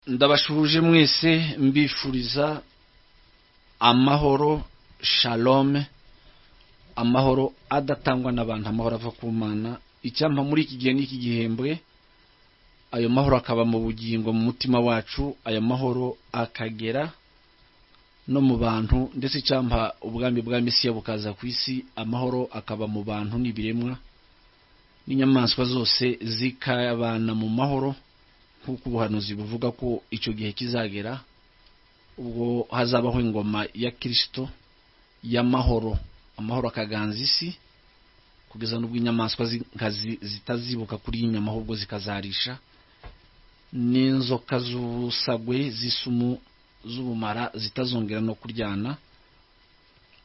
ndabashuje mwese mbifuriza amahoro, shalom, amahoro adatangwa n'abantu, amahoro ava ku Mana. Icyampa muri iki gihe n'iki gihembwe ayo mahoro akaba mu bugingo, mu mutima wacu, ayo mahoro akagera no mu bantu, ndetse icyampa ubwami bwa Mesiya bukaza ku isi, amahoro akaba mu bantu n'ibiremwa n'inyamaswa zose zikabana mu mahoro, nk'uko ubuhanuzi buvuga ko icyo gihe kizagera ubwo hazabaho ingoma ya Kristo y'amahoro. Amahoro akaganza isi kugeza n'ubwo inyamaswa zitazibuka kuri inyama, ahubwo zikazarisha, n'inzoka z'ubusagwe z'isumu z'ubumara zitazongera no kuryana.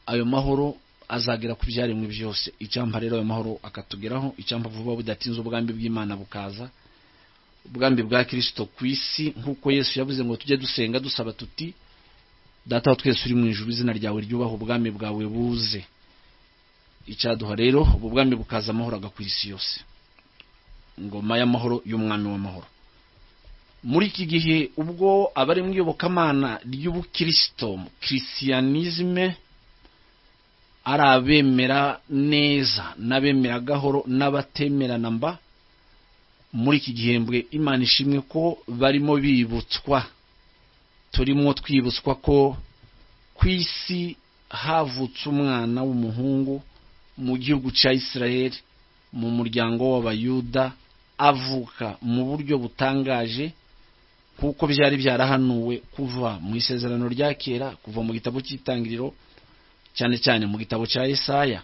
Ayo mahoro azagera ku byaremwe byose. Icyampa rero ayo mahoro akatugeraho, icyampa vuba budatinze ubwambi bw'Imana bukaza, ubwambi bwa Kristo ku isi, nk'uko Yesu yavuze ngo tujye dusenga dusaba tuti: Data wa twese uri mu ijuru, izina ryawe ryubahe, ubwami bwawe buze. Icyaduha rero ubu bwami bukaza, amahoro agakwira isi yose, ingoma y'amahoro y'umwami w'amahoro. Muri iki gihe ubwo abari mu iyobokamana ry'ubukristo, christianisme, ari abemera neza n'abemera gahoro n'abatemera namba, muri iki gihembwe Imana ishimwe ko barimo bibutswa, turimo twibutswa ko ku isi havutse umwana w'umuhungu mu gihugu cya Isirayeli, mu muryango w'Abayuda, avuka mu buryo butangaje kuko byari byarahanuwe kuva mu isezerano rya kera, kuva mu gitabo cy'Itangiriro, cyane cyane mu gitabo cya Yesaya.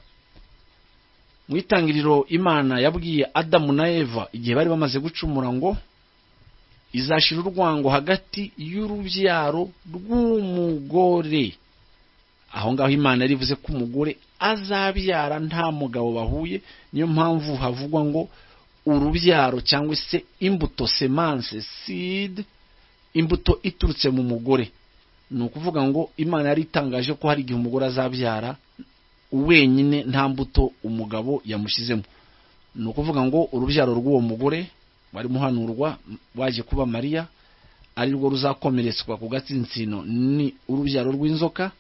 Mu Itangiriro Imana yabwiye Adamu na Eva igihe bari bamaze gucumura ngo izashira urwango hagati y'urubyaro rw'umugore. Aho ngaho Imana yarivuze ko umugore azabyara nta mugabo bahuye, niyo mpamvu havugwa ngo urubyaro cyangwa se imbuto, semence, seed, imbuto iturutse mu mugore. Ni ukuvuga ngo Imana yari itangaje ko hari igihe umugore azabyara wenyine, nta mbuto umugabo yamushyizemo. Ni ukuvuga ngo urubyaro rw'uwo mugore wari muhanurwa waje kuba Mariya, ari rwo ruzakomeretswa ku gatsinsino ni urubyaro rw'inzoka.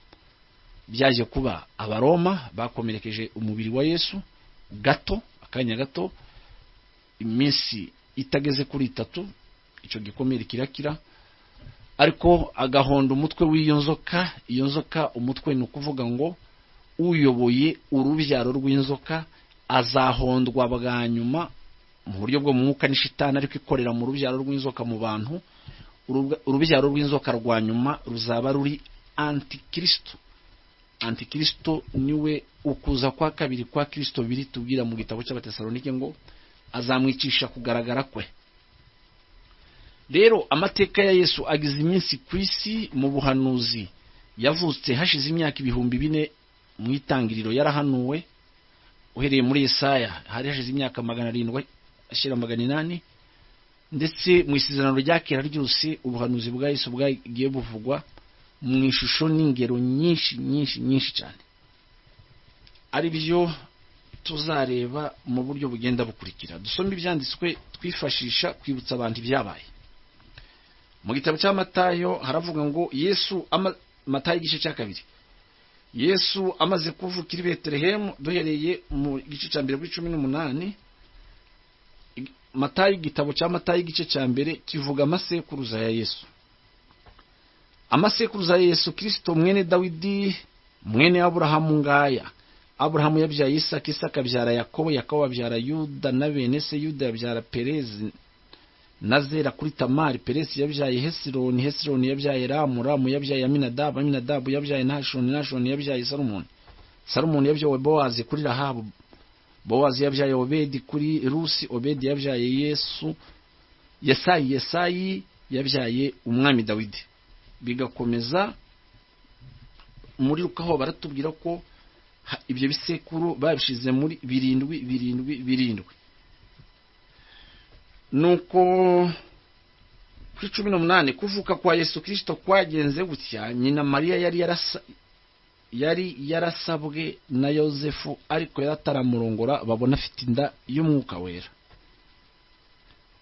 Byaje kuba Abaroma bakomerekeje umubiri wa Yesu gato, akanya gato, iminsi itageze kuri 3, icyo gikomere kirakira, ariko agahonda umutwe w'iyo nzoka. Iyo nzoka umutwe ni ukuvuga ngo uyoboye urubyaro rw'inzoka azahondwa bwa nyuma mu buryo bwo mu mwuka ni Shitani, ariko ikorera mu rubyaro rw'inzoka mu bantu. Urubyaro rw'inzoka rwa nyuma ruzaba ruri Antikristo. Antikristo niwe ukuza kwa kabiri kwa Kristo biri tubwira mu gitabo cy'Abatesalonike ngo azamwicisha kugaragara kwe. Rero amateka ya Yesu agize iminsi ku isi mu buhanuzi. Yavutse hashize imyaka 4,000 mu Itangiriro, yarahanuwe uhereye muri Yesaya hari hashize imyaka 700 ashira 800, ndetse mu isezerano rya kera ryose ubuhanuzi bwa Yesu bwagiye buvugwa mu ishusho n'ingero nyinshi cyane. Ari byo tuzareba mu buryo bugenda bukurikira. Dusome ibyanditswe twifashisha kwibutsa abantu ibyabaye. Mu gitabo cya Matayo haravuga ngo Yesu Matayo igice cya 2, Yesu amaze kuvukira i Betelehemu, duhereye mu gice cya 1 kuri 18. Matayo, igitabo cya Matayo igice cya 1 kivuga amasekuruza ya Yesu. Amasekuruza ya Yesu Kristo mwene Dawidi mwene Aburahamu ngaya. Aburahamu yabyaye Isaka, Isaka abyara Yakobo, Yakobo abyara Yuda na bene se, Yuda yabyara Perezi na Zera kuri Tamari, Perezi yabyaye Hesironi, Hesironi yabyaye Ramu, Ramu yabyaye Aminadabu, Aminadabu yabyaye Nashoni, Nashoni yabyaye Salumoni, Salumoni yabyaye Bowazi kuri Rahabu, Bowazi yabyaye Obedi kuri Rusi, Obedi yabyaye Yesayi, Yesayi yabyaye umwami Dawidi. Bigakomeza muri Lukaho baratubwira ko ibyo bisekuru babishize muri 7. Nuko kuri 18 kuvuka kwa Yesu Kristo kwagenze gutya. Nyina Mariya yari yarasabwe na Yosefu, ariko yarataramurongora, babona afite inda y'umwuka wera.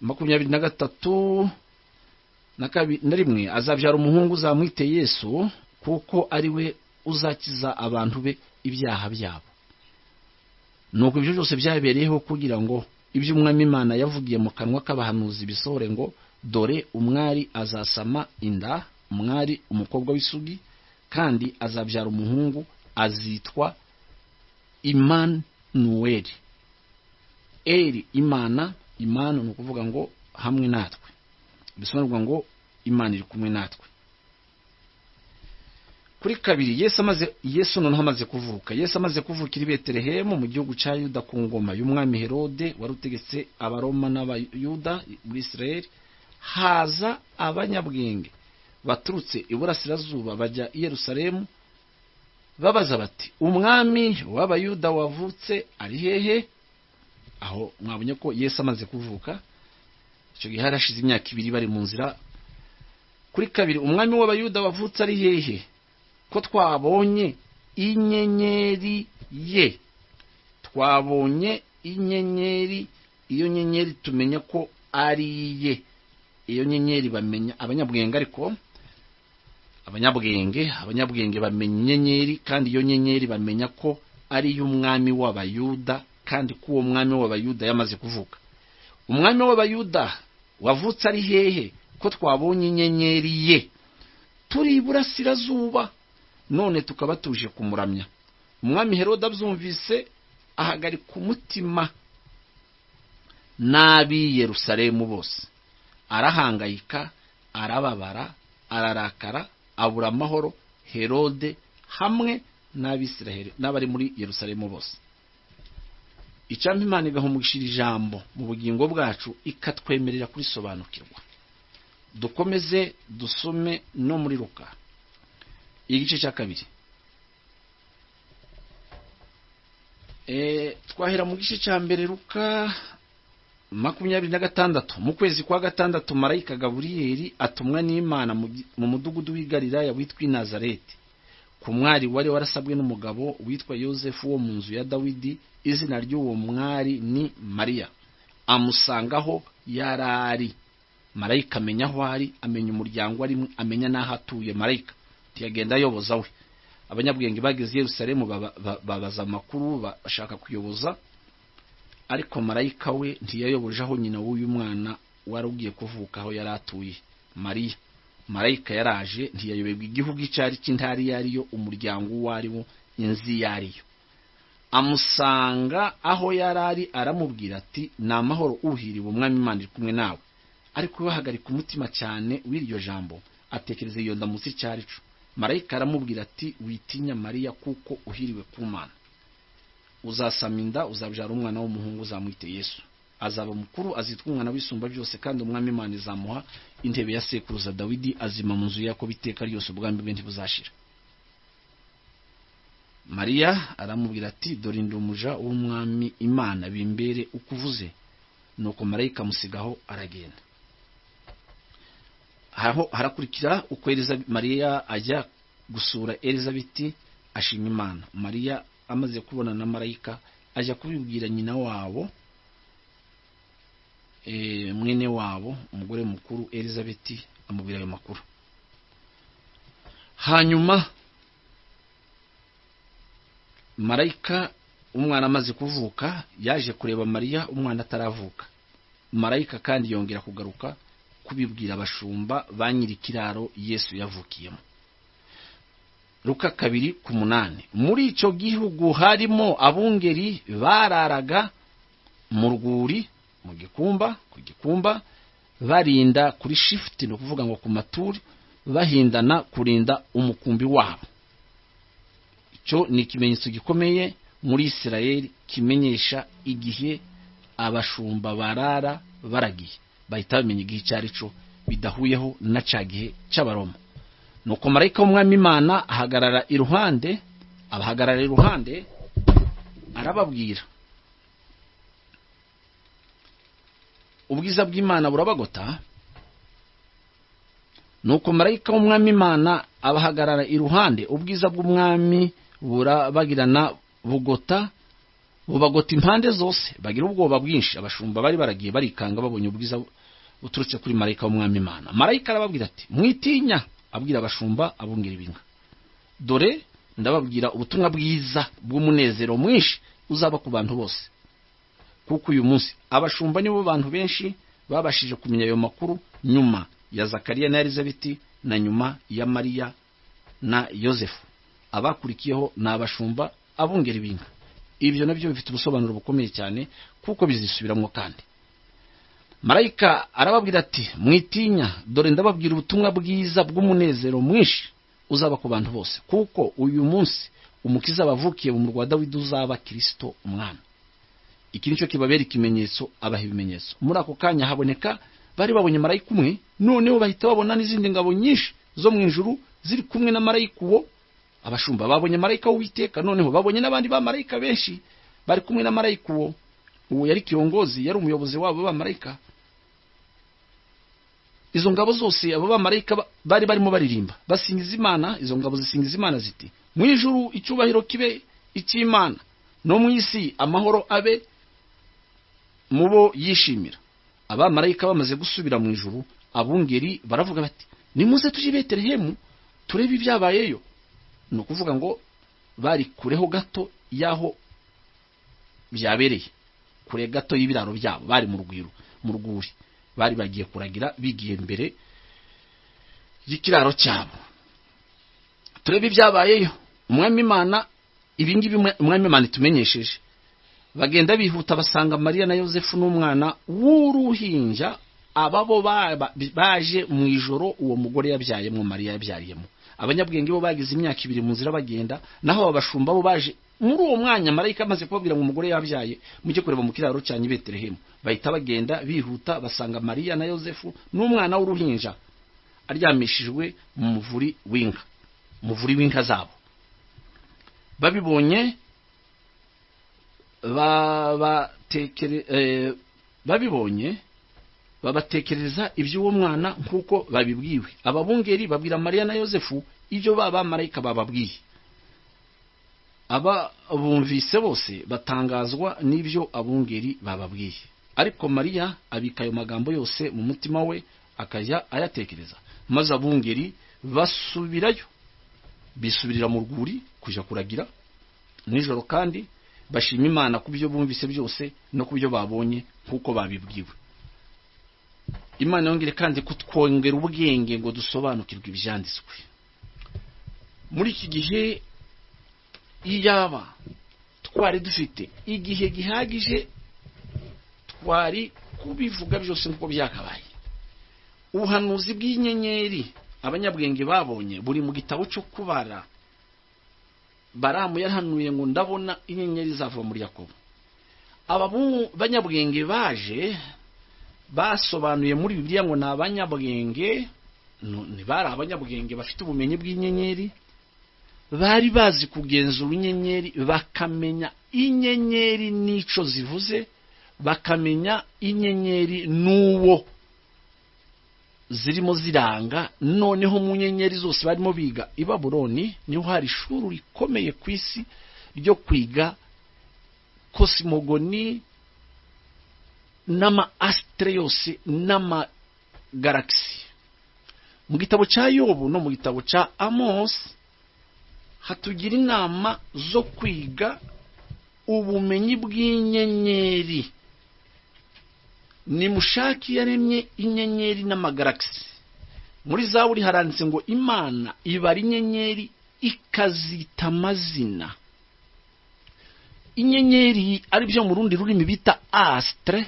23 na rimwe azabyara umuhungu uzamwite Yesu, kuko ari we uzakiza abantu be ibyaha byabo. Nuko ibyo byose byabereyeho kugira ngo ibyo umwami Imana yavugiye mu kanwa k'abahanuzi bisohore ngo, dore umwari azasama inda, umwari umukobwa w'isugi, kandi azabyara umuhungu azitwa Imanueli. Imana ni ukuvuga ngo hamwe natwe, bisobanurwa ngo Imana iri kumwe natwe. Kuri kabiri, Yesu noneho amaze kuvuka. Yesu amaze kuvukira i Betelehemu mu gihugu cya Yuda ku ngoma y'umwami Herode wari utegetse abaroma n'abayuda muri Isirayeli, haza abanyabwenge baturutse iburasirazuba bajya i Yerusalemu babaza bati, umwami w'abayuda wavutse ari hehe? Aho mwabonye ko Yesu amaze kuvuka, icyo gihe harashize imyaka 2 bari mu nzira. Kuri kabiri, umwami w'abayuda wavutse ari hehe? Ko twabonye inyenyeri ye. Twabonye inyenyeri, iyo nyenyeri tumenya ko ari ye. Iyo nyenyeri bamenya abanyabwenge, ariko abanyabwenge bamenya inyenyeri, kandi iyo nyenyeri bamenya ko ari y'umwami w'abayuda, kandi ko uwo mwami w'abayuda yamaze kuvuka. Umwami w'abayuda wavutse ari hehe? Ko twabonye inyenyeri ye turi iburasirazuba, none tukaba tuje kumuramya. Umwami Herode abyumvise ahagarika umutima n'ab'i Yerusalemu bose, arahangayika, arababara, ararakara, abura amahoro. Herode hamwe n'Abisiraheli n'abari muri Yerusalemu bose. Icyampa Imana igahumurishira ijambo mu bugingo bwacu, ikatwemerera kurisobanukirwa. Dukomeze dusome no muri Luka igice cya 2. Twahera mu gice cya mbere, Luka 26. Mu kwezi kwa 6, marayika Gaburiyeli atumwa n'Imana mu mudugudu w'i Galilaya witwa Nazareti, ku mwari wari warasabwe n'umugabo witwa Yosefu wo mu nzu ya Dawidi. Izina ry'uwo mwari ni Mariya. Amusangaho yarari. Marayika amenya aho ari, amenya umuryango arimo, amenya n'aho atuye. Marayika ntiyagenda ayoboza we. Abanyabwenge bageze Yerusalemu babaza amakuru, bashaka kuyoboza, ariko marayika we ntiyayoboje aho nyina w'uyu mwana wari ugiye kuvuka aho yari atuye, Mariya. Marayika yaraje, ntiyayoberwa igihugu icyari cy'intari yariyo, umuryango wariwo, inzi yariyo. Amusanga aho yarari, aramubwira ati, ni amahoro, uhiriwe, umwami Imana iri kumwe nawe. Ariko bahagarika umutima cyane w'iryo jambo, atekereza iyo ndamutse cyari cyo. Marayika aramubwira ati, witinya Mariya, kuko uhiriwe ku Mana. Uzasama inda, uzabyara umwana w'umuhungu, uzamwite Yesu. Azaba mukuru, azitwa umwana w'isumba byose, kandi umwami Imana izamuha intebe ya sekuruza Dawidi, azima mu nzu ya Yakobo iteka ryose, ubwami bwe ntibuzashira. Mariya aramubwira ati, dore ndi umuja w'umwami Imana, bimbere ukuvuze. Nuko marayika amusigaho aragenda. Harakurikira uko Mariya ajya gusura Elizabeti, ashima Imana. Mariya amaze kubona na marayika, ajya kubibwira nyina wabo, mwene wabo, umugore mukuru Elizabeti, amubwira ayo makuru. Hanyuma marayika, umwana amaze kuvuka, yaje kureba Mariya umwana ataravuka. Marayika kandi yongera kugaruka kubibwira abashumba ba nyirikiraro Yesu yavukiyemo. Luka 2:8. Muri icyo gihugu harimo abungeri bararaga mu rwuri, mu gikumba, ku gikumba, barinda kuri shift, no kuvuga ngo ku maturi, bahindana kurinda umukumbi wabo. Icyo ni ikimenyetso gikomeye muri Isirayeli, kimenyesha igihe abashumba barara baragiye, bahita bamenya igihe cyari cyo, bidahuyeho na cya gihe cy'abaroma. Nuko marayika w'umwami Imana abahagarara iruhande, arababwira. Ubwiza bw'Imana burabagota. Nuko marayika w'umwami Imana abahagarara iruhande, ubwiza bw'umwami burabagirana, bugota impande zose, bagira ubwoba bwinshi. Abashumba bari baragiye barikanga babonye ubwiza uturutse kuri marayika w'umwami Imana. Marayika arababwira ati mwitinya, abwira abashumba abungera ibinka, dore ndababwira ubutumwa bwiza bw'umunezero mwinshi uzaba ku bantu bose, kuko uyu munsi abashumba nibo bantu benshi babashije kumenya ayo makuru nyuma ya Zakariya na Elizabeti na nyuma ya Mariya na Yosefu. Abakurikiyeho ni abashumba abungera ibinka. Ibyo nabyo bifite ubusobanuro bukomeye cyane kuko bizisubiramo kandi. Marayika arababwira ati mwitinya, dore ndababwira ubutumwa bwiza bw'umunezero mwinshi uzaba ku bantu bose, kuko uyu munsi umukiza bavukiye mu murwa Dawidi uzaba Kristo umwami. Iki nicyo kibabera ikimenyetso, abaha ibimenyetso. Muri ako kanya haboneka bari babonye marayika umwe, noneho bahita babona n'izindi ngabo nyinshi zo mu ijuru ziri kumwe na marayika uwo. Abashumba babonye marayika w'Uwiteka, noneho babonye n'abandi ba marayika benshi bari kumwe na marayika uwo. Uwo yari kiongozi, yari umuyobozi wabo ba marayika. Izo ngabo zose abo ba marayika bari barimo baririmba basingiza Imana. Izo ngabo zisingiza Imana ziti mu ijuru icyubahiro kibe icy'Imana, no mu isi amahoro abe mubo yishimira. Aba marayika bamaze gusubira mu ijuru, abungeri baravuga bati nimuze tuje Betelehemu turebe ibyabayeyo. No kuvuga ngo bari kureho gato yaho byabereye, kure gato y'ibiraro byabo, bari mu rwuri bari bagiye kuragira, bigiye imbere y'ikiraro cyabo. Turebe ibyabayeyo. Umwami Imana, ibingibi umwami Imana itumenyesheje. Bagenda bihuta basanga Mariya na Yosefu n'umwana w'uruhinja, ababo baje mu ijoro uwo mugore yabyayemo, Mariya yabyariyemo. Abanyabwenge bo bagize imyaka 2 mu nzira bagenda, naho abashumba bo baje muri uwo mwanya marayika amaze kubabwira ngo umugore yabyaye mujye kureba mu kiraro cya Betelehemu. Bahita bagenda bihuta basanga Mariya na Yosefu n'umwana w'uruhinja aryamishijwe mu muvuri w'inka zabo. Babibonye babatekereza iby'uwo mwana nkuko babibwiwe. Ababungeri babwira Mariya na Yosefu ibyo baba marayika bababwiye. Aba bumvise bose batangazwa n'ibyo abungeri bababwiye, ariko Mariya abika ayo magambo yose mu mutima we akajya ayatekereza. Maze abungeri basubirayo, bisubirira mu rwuri kuja kuragira nijoro, kandi bashima Imana kubyo bumvise byose no kubyo babonye nkuko babibwiwe. Imana yongere kandi kutwongera ubwenge ngo dusobanukirwe ibyanditswe. Muri iki gihe iyaba twari dufite igihe gihagije, twari kubivuga byose nkuko byakabaye. Ubuhanuzi bw'inyenyeri abanyabwenge babonye buri mu gitabo cyo kubara. Baramu yarhanuye ngo ndabona inyenyeri zava muri Yakobo. Abanyabwenge baje basobanuye muri Bibiliya ngo nabanyabwenge, ni bari abanyabwenge bafite ubumenyi bw'inyenyeri, bari bazi kugenzura inyenyeri, bakamenya inyenyeri nico zivuze, bakamenya inyenyeri nuwo zirimo ziranga. Noneho mu nyenyeri zose barimo biga i Babuloni niho hari ishuri rikomeye ku isi ryo kwiga cosmogoni n'ama astre yose n'ama galaxy. Mu gitabo cya Yobu no mu gitabo cya Amos hatugira inama zo kwiga ubumenyi bw'inyenyeri. Ni mushaki yaremye inyenyeri n'amagalaxy. Muri Zaburi haranditse ngo Imana ibara inyenyeri ikazita amazina. Inyenyeri ari byo mu rundi rurimi bita astre.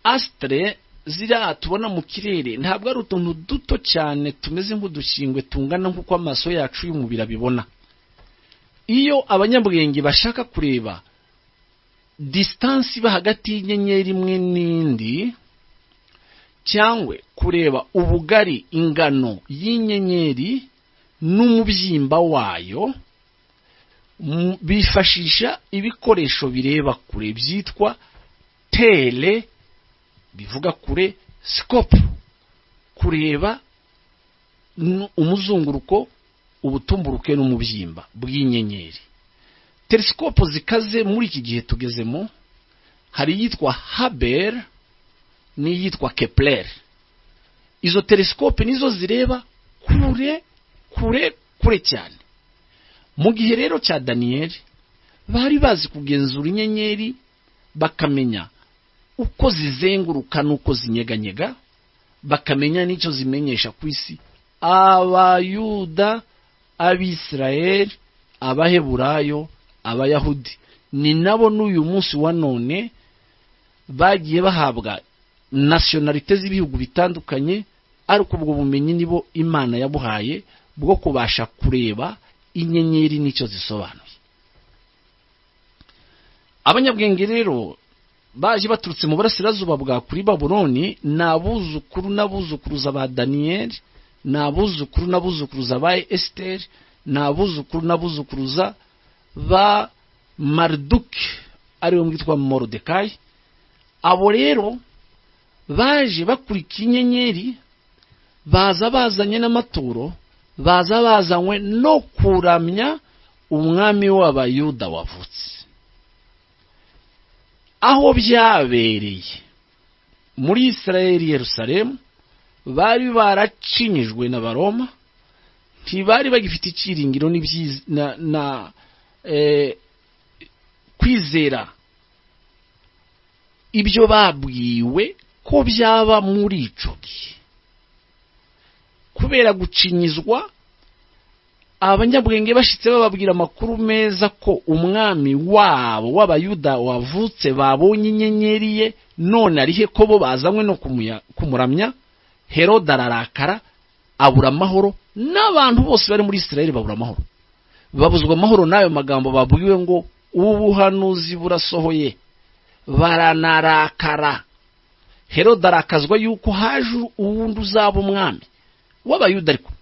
Astre zira tubona mu kirere ntabwo ari utuntu duto cyane tumeze nk'udushingwe tungana nk'uko amaso yacu y'umubiri abibona. Iyo abanyabwenge bashaka kureba distance iba hagati y'inyenyeri imwe n'indi, cyangwa kureba ubugari, ingano y'inyenyeri n'umubyimba wayo, bifashisha ibikoresho bireba kure byitwa tele, bivuga kure, scope, kureba umuzunguruko, ubutumburuke n'umubyimba bw'inyenyeri. Telescope zikaze muri iki gihe tugezemo hari yitwa Hubble n'iyitwa Kepler. Izo telescope nizo zireba kure cyane. Mu gihe rero cya Daniel bari bazi kugenzura inyenyeri, bakamenya uko zizenguruka nuko zinyeganyega, bakamenya n'icyo zimenyesha ku isi. Abayuda, Abisirayeli, Abaheburayo, Abayahudi ni nabo n'uyu munsi wa none bagiye bahabwa nationalite z'ibihugu bitandukanye, ariko ubwo bumenyi nibo Imana yabuhaye bwo kubasha kureba inyenyeri n'icyo zisobanuye. Abanyabwenge rero baje baturutse mu burasirazuba bwa kuri Babuloni, nabuzukuru n'abuzukuruza ba Daniel, nabuzukuru n'abuzukuruza ba Esther, nabuzukuru n'abuzukuruza ba Marduki ariwe mwitwa Mordecai. Abo rero baje bakurika inyenyeri, baza bazanye n'amaturo, baza bazanywe no kuramya umwami w'Abayuda wavutse. Aho byabereye muri Israeli, Yerusalemu, bari baracinyijwe n'Abaroma, ntibari bagifite icyiringiro kwizera ibyo babwiwe ko byaba muri ico gihe. Kubera gucinyizwa, abanyabwenge bashitse bababwira amakuru meza ko umwami wabo w'Abayuda wavutse, babonye inyenyeri ye, none arihe ko bo bazanywe no kumuramya. Herode ararakara, abura amahoro, n'abantu bose bari muri Israeli babura amahoro. Babuzwa amahoro n'ayo magambo babwiwe ngo ubuhanuzi burasohoye. Baranarakara. Herode arakazwa yuko haje uwundi uzaba umwami w'Abayuda, ariko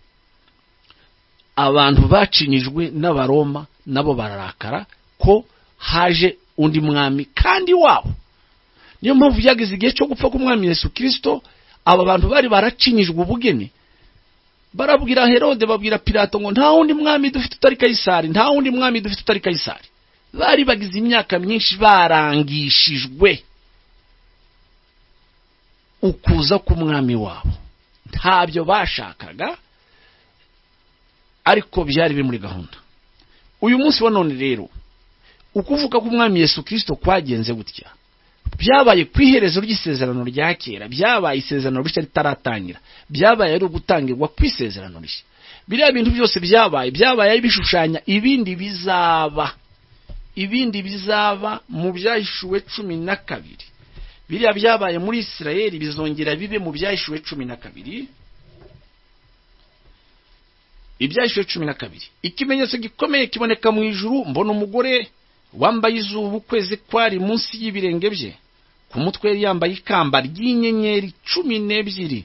abantu bacinyijwe n'Abaroma nabo bararakara ko haje undi mwami kandi wabo. Niyo mpamvu yageze igihe cyo gupfa k'umwami Yesu Kristo, aba bantu bari baracinyijwe ubugeni. Barabwira Herode, babwira Pilato ngo nta wundi mwami dufite utari Kaisari, nta wundi mwami dufite utari Kaisari. Bari bagize imyaka myinshi barangishijwe ukuza k'umwami wabo, ntabyo bashakaga, ariko byari biri muri gahunda. Uyu munsi wa none rero ukuvuka k'umwami Yesu Kristo kwagenze gutya, byabaye kwiherezo ry'isezerano rya kera, byabaye isezerano rishya ritaratangira, byabaye ari ugutangirwa kwisezerano rishya. Biriya bintu byose byabaye bishushanya ibindi bizaba mu byahishuwe 12. Biriya byabaye muri Israeli bizongera bibe mu byahishuwe 12. Ibyahishuwe 12. Ikimenyetso gikomeye kiboneka mu ijuru, mbona umugore wambaye izuba, ukwezi kwari munsi y'ibirenge bye, ku mutwe yari yambaye ikamba ry'inyenyeri 12,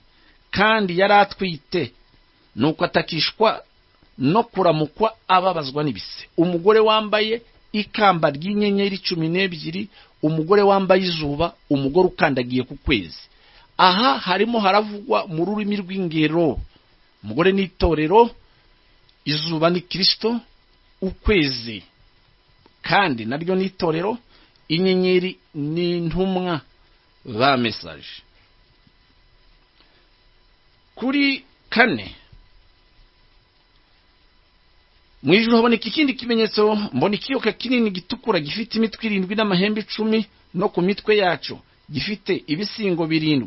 kandi yari atwite, nuko atakishwa no kuramukwa ababazwa n'ibise. Umugore wambaye ikamba ry'inyenyeri 12, umugore wambaye izuba, umugore ukandagiye ku kwezi. Aha harimo haravugwa mu rurimi rw'ingero. Umugore ni itorero, izuba ni Kristo, ukwezi kandi naryo ni itorero, inyenyeri ni intumwa ba message. Kuri 4 mu ijuru haboneka ikindi kimenyetso, mbona ikiyoka kinini gitukura gifite imitwe 7 n'amahembe 10, no ku mitwe yacu gifite ibisingo 7.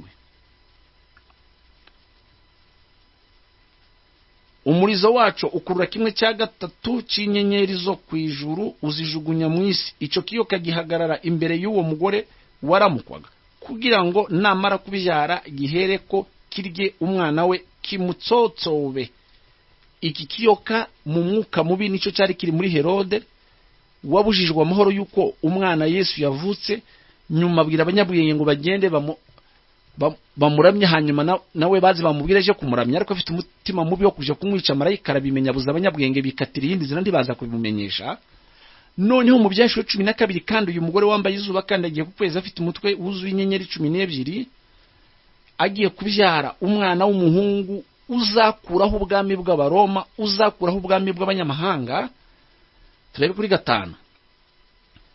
Umurizo wacu ukurura 1/3 cy'inyenyeri zo kwijuru, uzijugunya mu isi. Ico kiyoka gihagarara imbere y'uwo mugore waramukwaga, kugira ngo namara kubyara gihereko kirye umwana we kimutsotsobe. Iki kiyoka mu mwuka mubi nico cyari kiri muri Herode, wabujijwe amahoro yuko umwana Yesu yavutse. Nyuma abwira abanyabwenge ngo bagende bamuramye, hanyuma nawe bazi bamubwira je kumuramya, ariko afite umutima mubi wo kuje kumwica. Marayika arabimenya, abuza abanyabwenge bikatira iyindi zina ntibaza kubimumenyesha. Noneho mu byashuwe 12, kandi uyu mugore wambaye izuba kandi agiye ku kwezi, afite umutwe wuzuye inyenyeri 12, agiye kubyara umwana w'umuhungu uzakuraho ubwami bw'Abaroma, uzakuraho ubwami bw'abanyamahanga. Turebe kuri 5.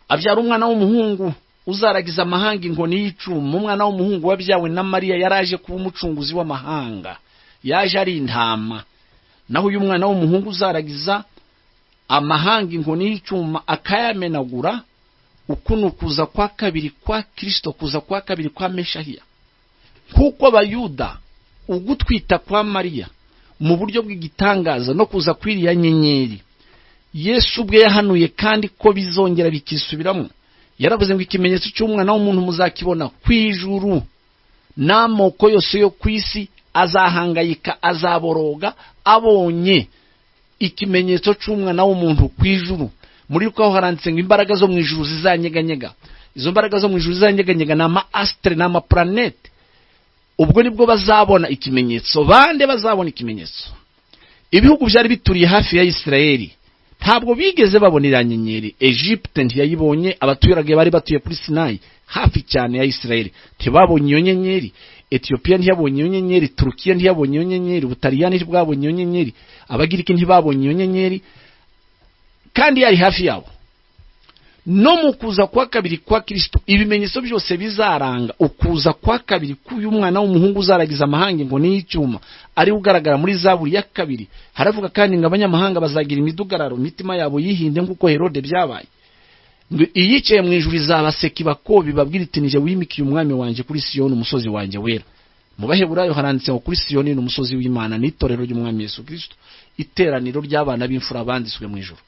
Abyara umwana w'umuhungu uzaragiza amahanga inkoni y'icuma. Umwana w'umuhungu wabyawe na Mariya yaraje kuba umucunguzi w'amahanga, yaje ari intama. Naho uyu mwana w'umuhungu uzaragiza amahanga inkoni y'icuma akayamenagura. Uku ni ukuza kwa kabiri kwa Kristo, kuza kwa kabiri kwa Meshahiya. Kuko abayuda ugutwita kwa Mariya mu buryo bw'igitangaza no kuza kwiriya nyenyeri, Yesu ubwe yahanuye kandi ko bizongera bikisubiramo. Yaravuze ngo ikimenyetso cy'umwana w'umuntu muzakibona kw'ijuru, n'amoko yose yo kwisi azahangayika, azaboroga abonye ikimenyetso cy'umwana w'umuntu kw'ijuru. Muri ko haranditse ngo imbaraga zo mu ijuru zizanyeganyega. Izo mbaraga zo mu ijuru zizanyeganyega n'ama astre n'ama planete. Ubwo nibwo bazabona ikimenyetso. Bande bazabona ikimenyetso? Ibihugu byari bituriye hafi ya Isirayeli ntabwo bigeze babonera nyenyeri. Egypte ntiyayibonye, abaturage bari batuye kuri Sinai hafi cyane ya Isirayeli ntibabonye iyo nyenyeri. Ethiopia ntiyabonye iyo nyenyeri, Turukiya ntiyabonye iyo nyenyeri, Butaliyani ntibwabonye iyo nyenyeri, Abagiriki ntibabonye iyo nyenyeri, kandi yari hafi yabo. No mu kuza kwa kabiri kwa Kristo ibimenyetso byose bizaranga ukuza kwa kabiri k'uyu mwana w'umuhungu uzaragiza amahanga inkoni y'icyuma ari ugaragara muri Zaburi ya 2. Haravuga kandi ngo abanyamahanga bazagira imidugararo, imitima yabo yihinde nk'uko Herode byabaye. Ngo iyicaye mu ijuru izabaseka ibakobi babwira iti nije wimikiye umwami wanje kuri Siyoni umusozi wanje wera. Mu Baheburayo haranditse ngo kuri Siyoni n'umusozi w'Imana n'itorero ry'umwami Yesu Kristo, iteraniro ry'abana b'imfura banditswe mu ijuru.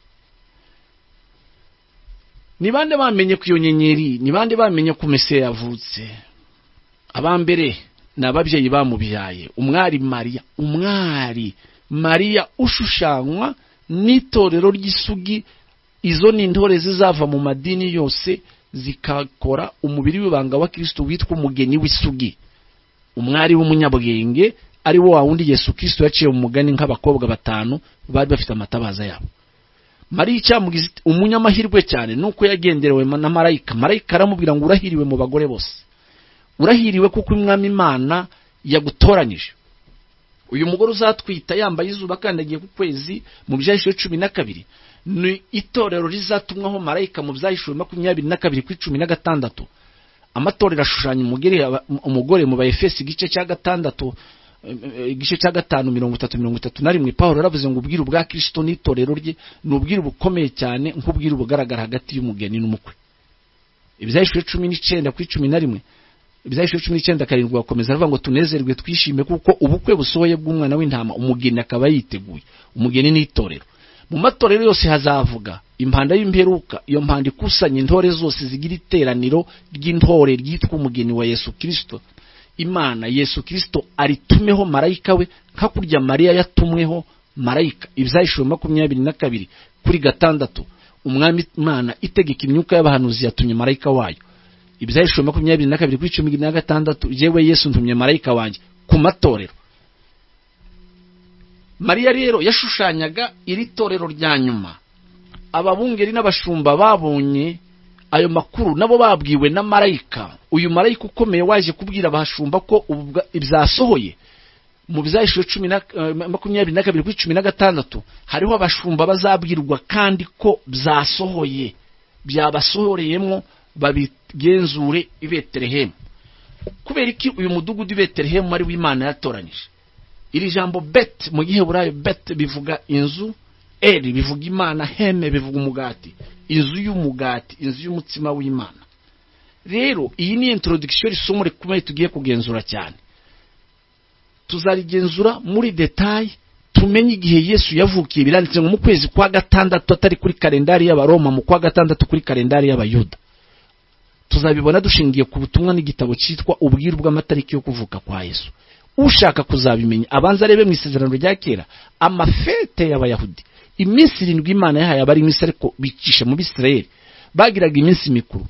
Ni bande bamenye ku iyo nyenyeri? Ni bande bamenye ko Mesiya yavutse? Abambere n'ababyeyi bamubyaye, umwari Mariya. Umwari Mariya ushushanywa n'itorero ry'isugi. Izo ni intore zizava mu madini yose zikakora umubiri w'ibanga wa Kristo witwa umugeni w'isugi. Umwari w'umunyabwenge ari wo wa wundi Yesu Kristo yaciye mu mugani nk'abakobwa 5 bari bafite amatabaza yabo. Mariya icyamugize umunyamahirwe cyane nuko yagenderewe na marayika. Marayika aramubwira ngo urahiriwe mu bagore bose, urahiriwe kuko umwami Imana yagutoranyije. Uyu mugore uzatwita yambaye izuba kandagiye ku kwezi mu Byahishuwe 12 ni itorero rizatumwaho marayika mu Byahishuwe 22:16. Amatorero ashushanya umugore mu Baefesi igice cya 5 igice cya 5:33. Paulo yaravuze ngo ubwira bwa Kristo n'itorero rye n'ubwira bukomeye cyane nk'ubwira bugaragara hagati y'umugeni n'umukwe. Ibyahishuwe 19:11. Ibyahishuwe 19:7 bakomeza aravuga ngo tunezerwe twishime kuko ubukwe busohoye bw'umwana w'intama, umugeni akaba yiteguye. Umugeni n'itorero. Mu matorero yose hazavuga impanda y'imperuka. Iyo mpanda ikusanya intore zose zigira iteraniro ry'intore ryitwa umugeni wa Yesu Kristo. Imana Yesu Kristo aritumeho marayika we nka kurya Mariya yatumweho marayika. Ibyahishuwe 22:6. Umwami Imana itegeka imyuka y'abahanuzi yatumye marayika wayo. Ibyahishuwe 22:16. Jewe Yesu ntumye marayika wanjye ku matorero. Mariya rero yashushanyaga iri torero rya nyuma. Ababungeri n'abashumba babonye ayo makuru nabo babwiwe na marayika. Uyu marayika ukomeye waje kubwira abashumba ko ibyasohoye. Mu Byahishuwe 22:16 hariho abashumba bazabwirwa kandi ko byasohoye, byabasohoreyemo babigenzure i Betelehemu. Kubera iki uyu mudugudu i Betelehemu ari w'Imana yatoranyije? Iri jambo bet mu Giheburayo bet bivuga inzu, eri bivuga Imana, heme bivuga umugati. Inzu y'umugati, inzu y'umutsima w'Imana. Rero iyi ni introduction isomo rikomeye tugiye kugenzura cyane. Tuzarigenzura muri detail tumenye igihe Yesu yavukiye. Biranditse ngo mu kwezi kwa 6 atari kuri kalendari y'Abaroma, mu kwa 6 kuri kalendari y'Abayuda. Tuzabibona dushingiye ku butumwa n'igitabo cyitwa ubwiru bw'amatariki yo kuvuka kwa Yesu. Ushaka kuzabimenya abanza rebe mu Isezerano rya kera amafete y'Abayahudi. Iminsi 7 Imana yahaye abari iminsi ariko bicisha mu Bisirayeli bagiraga iminsi mikuru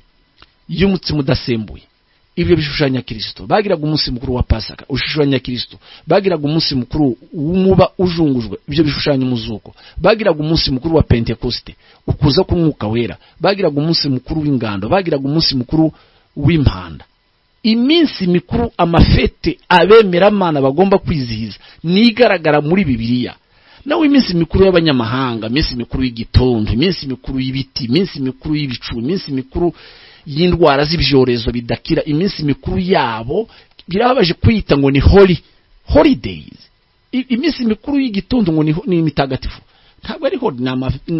y'umutsima udasembuye. Ibyo bishushanya Kristo. Bagiraga umunsi mukuru wa Pasaka ushushanya Kristo. Bagiraga umunsi mukuru w'umuba ujungujwe, ibyo bishushanya umuzuko. Bagiraga umunsi mukuru wa Pentekoste, ukuza k'Umwuka wera. Bagiraga umunsi mukuru w'ingando. Bagiraga umunsi mukuru w'impanda. Iminsi mikuru amafete abemeramana bagomba kwizihiza nigaragara muri Bibiliya. Nawe iminsi mikuru y'abanyamahanga, iminsi mikuru y'igitondo, iminsi mikuru y'ibiti, iminsi mikuru y'ibicu, iminsi mikuru y'indwara z'ibyorezo bidakira. Iminsi mikuru yabo birababaje kwita ngo ni holidays. Iminsi mikuru y'igitundu ngo ni imitagatifu. Ntabwo ariho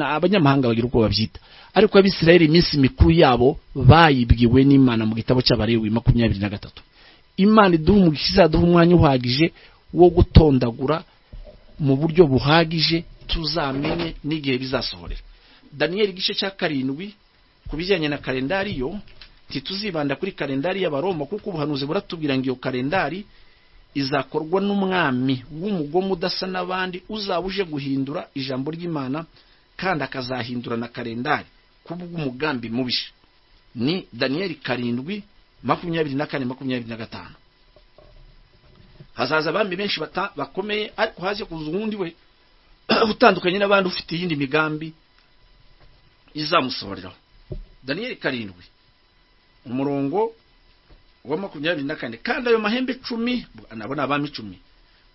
abanyamahanga bagira uko babyita, ariko Abisirayeli iminsi mikuru yabo bayibwiwe n'Imana mu gitabo cy'Abalewi 23. Imana iduha umugisha, duha umwanya uhagije wo gutondagura mu buryo buhagije tuzamenye n'igihe bizasohorera. Daniel igice cya 7 kubijyanye na kalendari yo tituzibanda kuri kalendari y'Abaroma, kuko ubuhanuzi buratubwira ngo iyo kalendari izakorwa n'umwami w'umugome udasa n'abandi uzabuje guhindura ijambo ry'Imana kandi akazahindura na kalendari kubw'umugambi mubisha. Ni Daniel 7:24-25. Hazaza abami benshi bakomeye, ariko haje kuza uwundi we utandukanye n'abandi ufite iyindi migambi izamusohoreraho. Daniel 7 umurongo wa 24. Kandi ayo mahembe 10 nabona abami 10.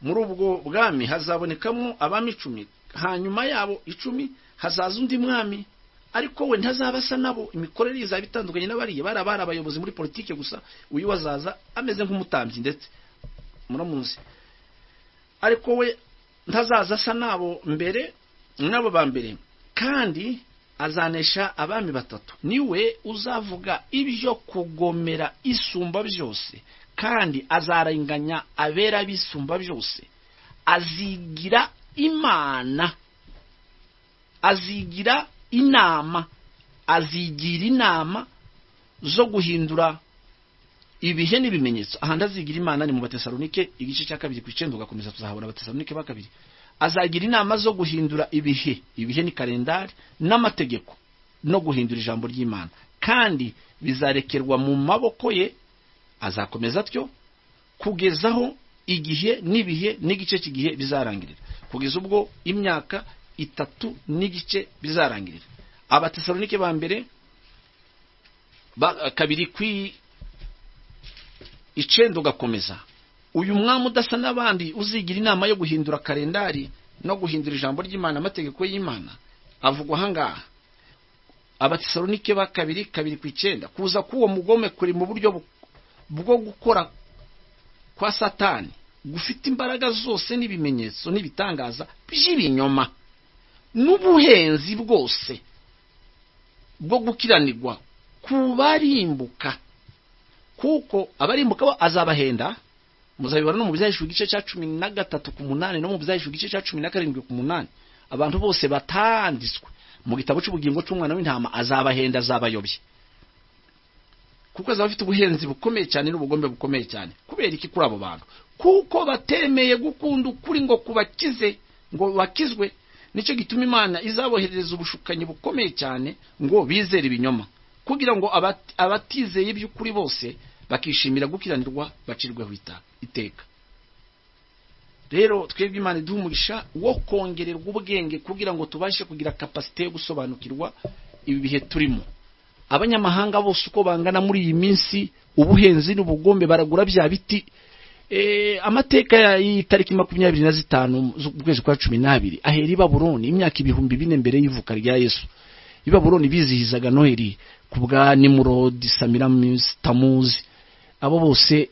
Muri ubwo bwami hazabonekamo abami 10, hanyuma yabo 10 hazaza undi mwami, ariko we ntazabasa nabo. Imikorere izaba itandukanye n'abariye barabara abayobozi muri politike gusa. Uyu wazaza ameze nk'umutambyi ndetse muramuzi, ariko we ntazaza asa nabo mbere nabo ba mbere, kandi azanesha abami 3. Niwe uzavuga ibyo kugomera isumba byose, kandi azarenganya abera bisumba byose. Azigira inama zo guhindura ibihe n'ibimenyetso. Ahandi azigira imana ni mu Batesalonike igice cya 2:9 ugakomeza tuzahabona Abatesalonike 2. Azagira inama zo guhindura ibihe ni kalendari n'amategeko, no guhindura ijambo ry'Imana, kandi bizarekerwa mu maboko ye. Azakomeza atyo kugezaho igihe n'ibihe n'igice cy'igihe bizarangirira, kugeza ubwo imyaka 3 n'igice bizarangirira. Abatesalonike ba mbere 2:9 ugakomeza. Uyu mwami udasa n'abandi uzigira inama yo guhindura kalendari no guhindura ijambo ry'Imana, amategeko y'Imana, avugwa ahangaha. Abatesalonike ba 2:9. Kuza k'uwo mugome kuri mu buryo bwo gukora kwa Satani gufite imbaraga zose n'ibimenyetso n'ibitangaza by'ibinyoma n'ubuhenzi bwose bwo gukiranirwa kubarimbuka, kuko abarimbuka azabahenda. Muzabibona no mu Byahishuwe igice cya 13:8 no mu Byahishuwe igice cya 17:8. Abantu bose batanditswe mu gitabo cy'ubugingo cy'umwana w'intama azabahenda, azabayobye, kuko azabafite ubuhenzi bukomeye cyane n'ubugombe bukomeye cyane. Kubera iki? Kuri abo bantu kuko batemeye gukunda ukuri ngo kubakize, ngo bakizwe. Nicyo gituma Imana izaboherereza ubushukanyi bukomeye cyane ngo bizere ibinyoma, kugira ngo abatizeye iby'ukuri bose bakishimira gukiranirwa bacirweho iteka. Rero twebwe Imana iduha umugisha wo kongererwa ubwenge kugira ngo tubashe kugira kapasite yo gusobanukirwa ibi bihe turimo. Abanyamahanga bose uko bangana muri iyi minsi, ubuhenzi n'ubugombe baragura bya biti. Amateka y'itariki 25 z'ukwezi kwa 12 ahera i Babuloni imyaka 2000 mbere y'ivuka rya Yesu. I Babuloni bizihizaga Noheli kubwa Nimrod, Samiramis, Tamuzi. Abo bose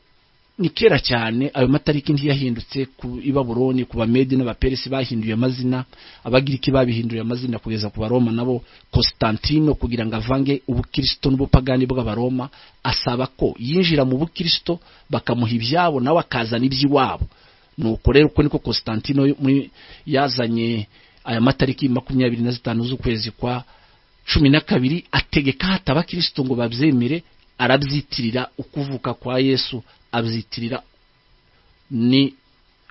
ni kera cyane. Ayo matariki ntiyahindutse ku i Babuloni. Ku Bamedi n'Abaperesi bahinduye amazina, Abagiriki babihinduye amazina, kugeza ku Baroma nabo Constantino kugira ngo avange ubukristo n'ubupagani bw'Abaroma, asaba ko yinjira mu bukristo bakamuha ibyabo nawe akazana iby'iwabo. Nuko rero uko niko Constantino yazanye aya matariki 25 z'ukwezi kwa 12 ategeka hata abakristo ngo babyemere. Arabyitirira ukuvuka kwa Yesu, abyitirira ni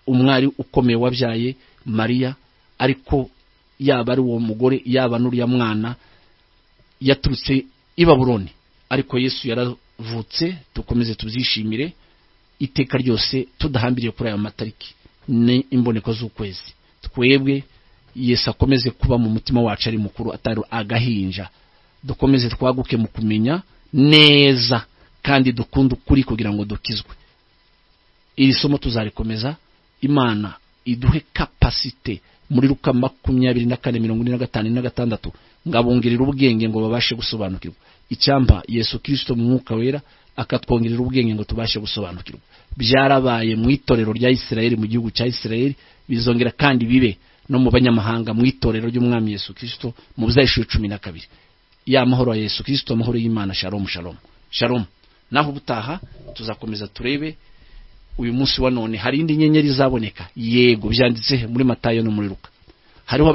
umwari ukomeye wabyaye Mariya, ariko yaba ari uwo mugore yaba n'uriya mwana yaturutse i Babuloni, ariko Yesu yaravutse. Dukomeze tubyishimire iteka ryose tudahambiriye kuri aya matariki ni imboneko z'ukwezi. Twebwe Yesu akomeze kuba mu mutima wacu ari mukuru, atari agahinja. Dukomeze twaguke mu kumenya neza kandi dukunda ukuri kugira ngo dukizwe. Iri somo tuzarikomeza. Imana iduhe capacity muri Luka 24:45-46 ngabongerera ubwenge ngo babashe gusobanukirwa. Icyamba Yesu Kristo mu mwuka wera akatwongerera ubwenge ngo tubashe gusobanukirwa. Byarabaye mu itorero rya Isirayeli, mu gihugu cya Isirayeli, bizongera kandi bibe no mu banyamahanga mu itorero ry'umwami Yesu Kristo mu Buzayishuri 12. Ya mahoro ya Yesu Kristo, amahoro y'Imana. Shalom shalom shalom. Naho butaha tuzakomeza turebe uyu munsi wa none hari indi nyenyeri zaboneka. Yego byanditse muri Matayo no muri Luka. Hariho